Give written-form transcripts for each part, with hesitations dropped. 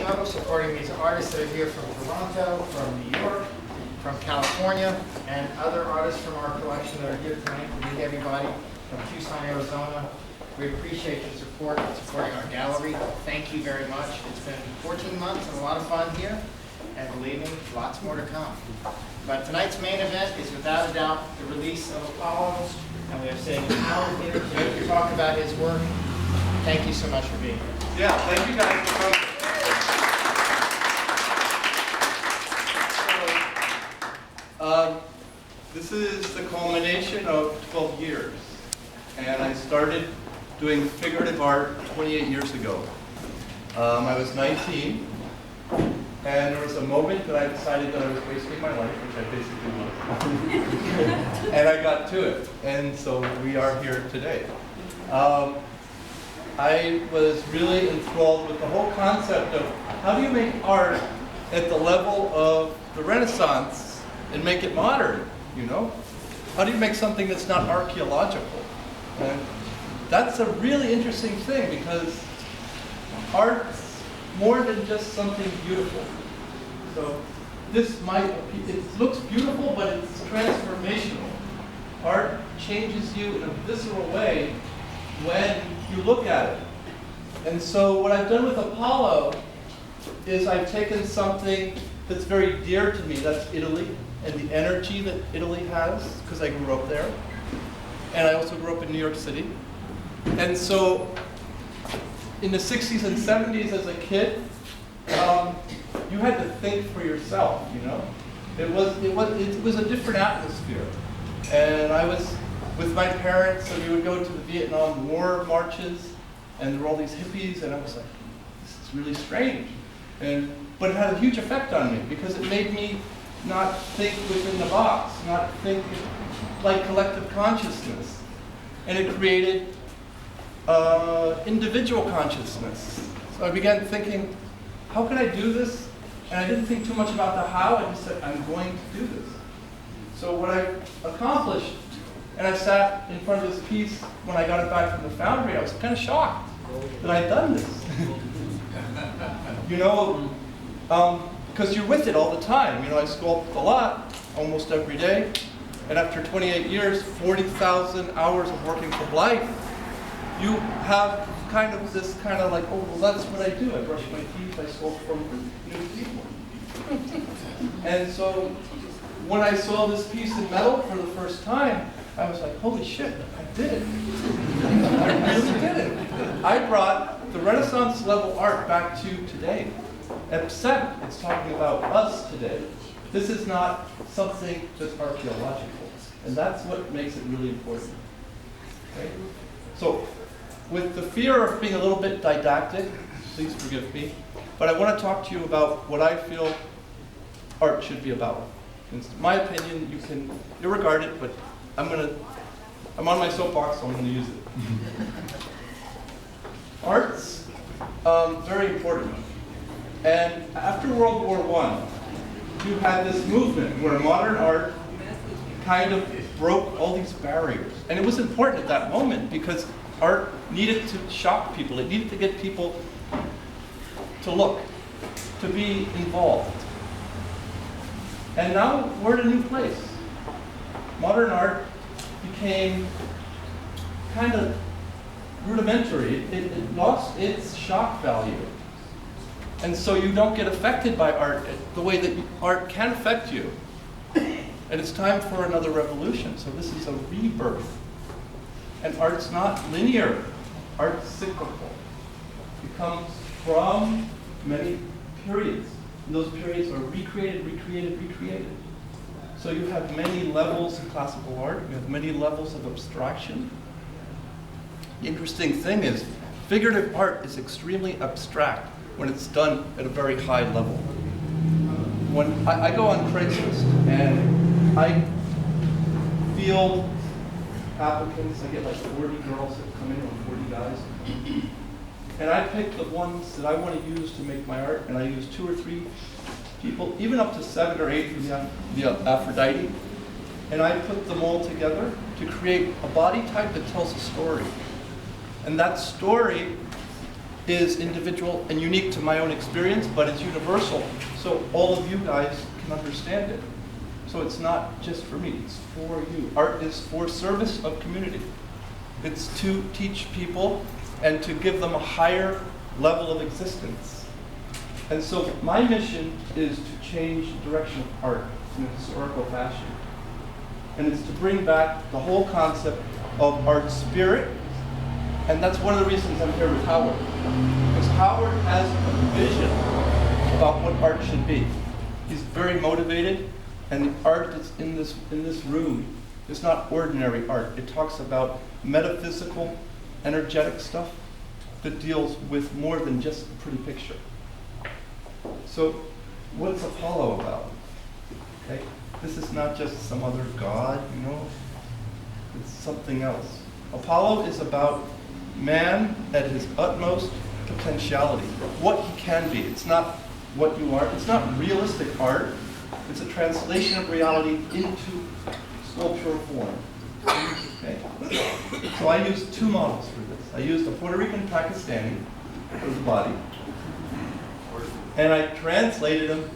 show, supporting these artists that are here from Toronto, from New York, from California, and other artists from our collection that are here tonight. We meet everybody from Tucson, Arizona. We appreciate your support in supporting our gallery. Thank you very much. It's been 14 months and a lot of fun here, and believe me, lots more to come. But tonight's main event is without a doubt the release of Apollo, and we are saying Howard here to talk about his work. Thank you so much for being here. Yeah, thank you guys for coming. This is the culmination of 12 years, and I started doing figurative art 28 years ago. I was 19, and there was a moment that I decided that I was wasting my life, which I basically was, and I got to it, and so we are here today. I was really enthralled with the whole concept of how do you make art at the level of the Renaissance and make it modern, you know? How do you make something that's not archaeological? And that's a really interesting thing because art's more than just something beautiful. So this it looks beautiful, but it's transformational. Art changes you in a visceral way when you look at it. And so what I've done with Apollo is I've taken something that's very dear to me, that's Italy, and the energy that Italy has, because I grew up there. And I also grew up in New York City. And so in the 60s and 70s as a kid, you had to think for yourself, you know? It was a different atmosphere. And I was with my parents, and we would go to the Vietnam War marches, and there were all these hippies, and I was like, this is really strange. But it had a huge effect on me, because it made me not think within the box, not think like collective consciousness. And it created individual consciousness. So I began thinking, how can I do this? And I didn't think too much about the how, I just said, I'm going to do this. So what I accomplished, and I sat in front of this piece when I got it back from the foundry, I was kind of shocked that I'd done this. You know, because you're with it all the time. You know, I sculpt a lot, almost every day. And after 28 years, 40,000 hours of working for life, you have kind of this kind of like, oh, well, that's what I do. I brush my teeth, I sculpt for new people. And so when I saw this piece in metal for the first time, I was like, holy shit, I did it. I really did it. I brought the Renaissance level art back to today, except it's talking about us today. This is not something that's archaeological, and that's what makes it really important. Okay? So, with the fear of being a little bit didactic, please forgive me, but I want to talk to you about what I feel art should be about. In my opinion, you can disregard it, but I'm on my soapbox, so I'm going to use it. Art's very important. And after World War I, you had this movement where modern art kind of broke all these barriers. And it was important at that moment because art needed to shock people. It needed to get people to look, to be involved. And now we're in a new place. Modern art became kind of rudimentary. It lost its shock value. And so you don't get affected by art the way that art can affect you. And it's time for another revolution. So this is a rebirth. And art's not linear. Art's cyclical. It comes from many periods. And those periods are recreated, recreated, recreated. So you have many levels of classical art. You have many levels of abstraction. The interesting thing is, figurative art is extremely abstract when it's done at a very high level. When I go on Craigslist and I field applicants, I get like 40 girls that come in or 40 guys. And I pick the ones that I want to use to make my art, and I use 2 or 3 people, even up to 7 or 8 from the Aphrodite. And I put them all together to create a body type that tells a story. And that story is individual and unique to my own experience, but it's universal, so all of you guys can understand it. So it's not just for me, it's for you. Art is for service of community. It's to teach people and to give them a higher level of existence. And so my mission is to change the direction of art in a historical fashion. And it's to bring back the whole concept of art spirit. And that's one of the reasons I'm here with Howard. Because Howard has a vision about what art should be. He's very motivated, and the art that's in this room is not ordinary art. It talks about metaphysical, energetic stuff that deals with more than just a pretty picture. So what's Apollo about? Okay? This is not just some other god, you know? It's something else. Apollo is about man at his utmost potentiality, what he can be. It's not what you are. It's not realistic art. It's a translation of reality into sculptural form. Okay? So I used two models for this. I used a Puerto Rican Pakistani for the body, and I translated them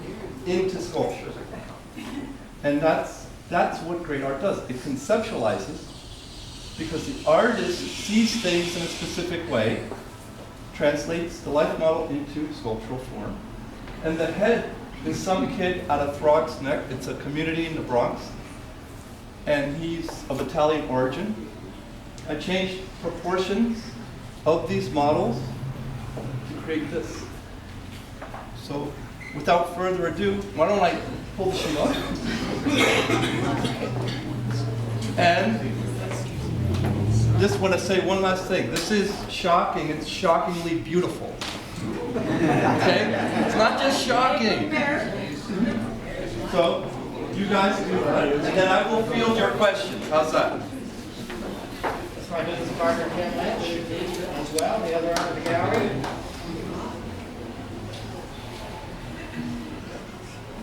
into sculpture. And that's what great art does. It conceptualizes, because the artist sees things in a specific way, translates the life model into sculptural form. And the head is some kid out of Throg's Neck. It's a community in the Bronx. And he's of Italian origin. I changed proportions of these models to create this. So without further ado, why don't I pull the sheet off? And just want to say one last thing. This is shocking. It's shockingly beautiful. Okay? It's not just shocking. So, you guys do that, and then I will field your questions. How's that? That's my business partner, Ken Lynch, as well, the other end of the gallery.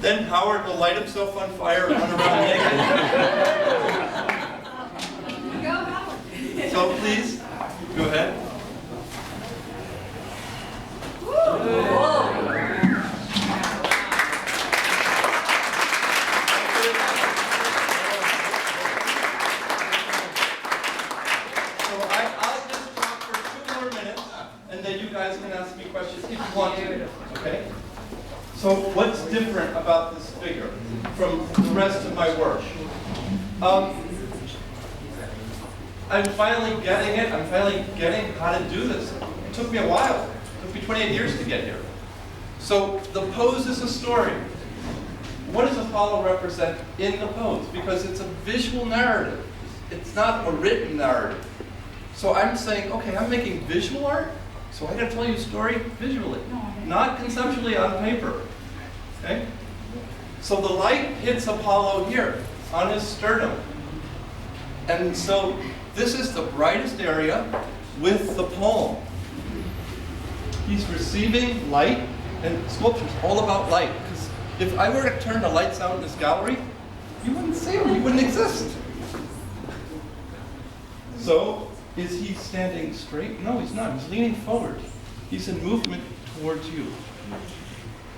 Then Howard will light himself on fire and run around naked. So please, go ahead. I'll just talk for 2 more minutes, and then you guys can ask me questions if you want to. Okay? So what's different about this figure from the rest of my work? I'm finally getting it. I'm finally getting how to do this. It took me a while. It took me 28 years to get here. So the pose is a story. What does Apollo represent in the pose? Because it's a visual narrative. It's not a written narrative. So I'm saying, okay, I'm making visual art, so I got to tell you a story visually, not conceptually on paper. Okay? So the light hits Apollo here on his sternum. And so this is the brightest area with the palm. He's receiving light, and sculpture is all about light. Because if I were to turn the lights out in this gallery, you wouldn't see him, he wouldn't exist. So, is he standing straight? No, he's not. He's leaning forward. He's in movement towards you.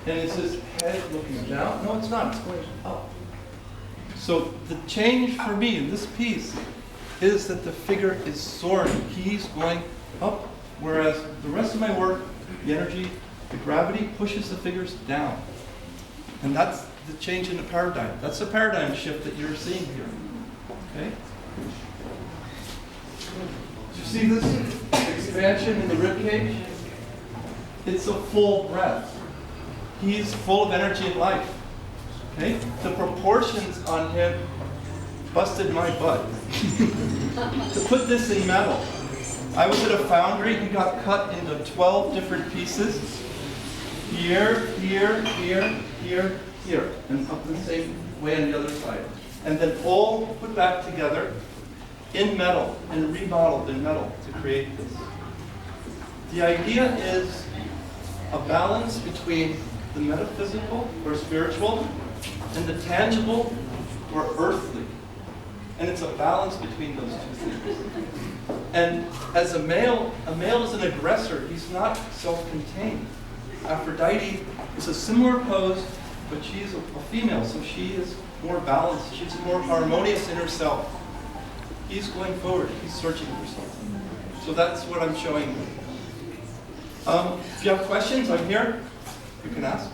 And is his head looking down? No, it's not. It's going up. So the change for me in this piece is that the figure is soaring. He's going up, whereas the rest of my work, the energy, the gravity pushes the figures down. And that's the change in the paradigm. That's the paradigm shift that you're seeing here. Okay? Do you see this expansion in the ribcage? It's a full breath. He's full of energy and life. Okay? The proportions on him busted my butt. To put this in metal, I was at a foundry. He got cut into 12 different pieces. Here, here, here, here, here, and up the same way on the other side. And then all put back together in metal and remodeled in metal to create this. The idea is a balance between the metaphysical or spiritual and the tangible or earthly. And it's a balance between those two things. And as a male is an aggressor. He's not self-contained. Aphrodite is a similar pose, but she is a female, so she is more balanced. She's more harmonious in herself. He's going forward. He's searching for something. So that's what I'm showing you. If you have questions, I'm here. You can ask.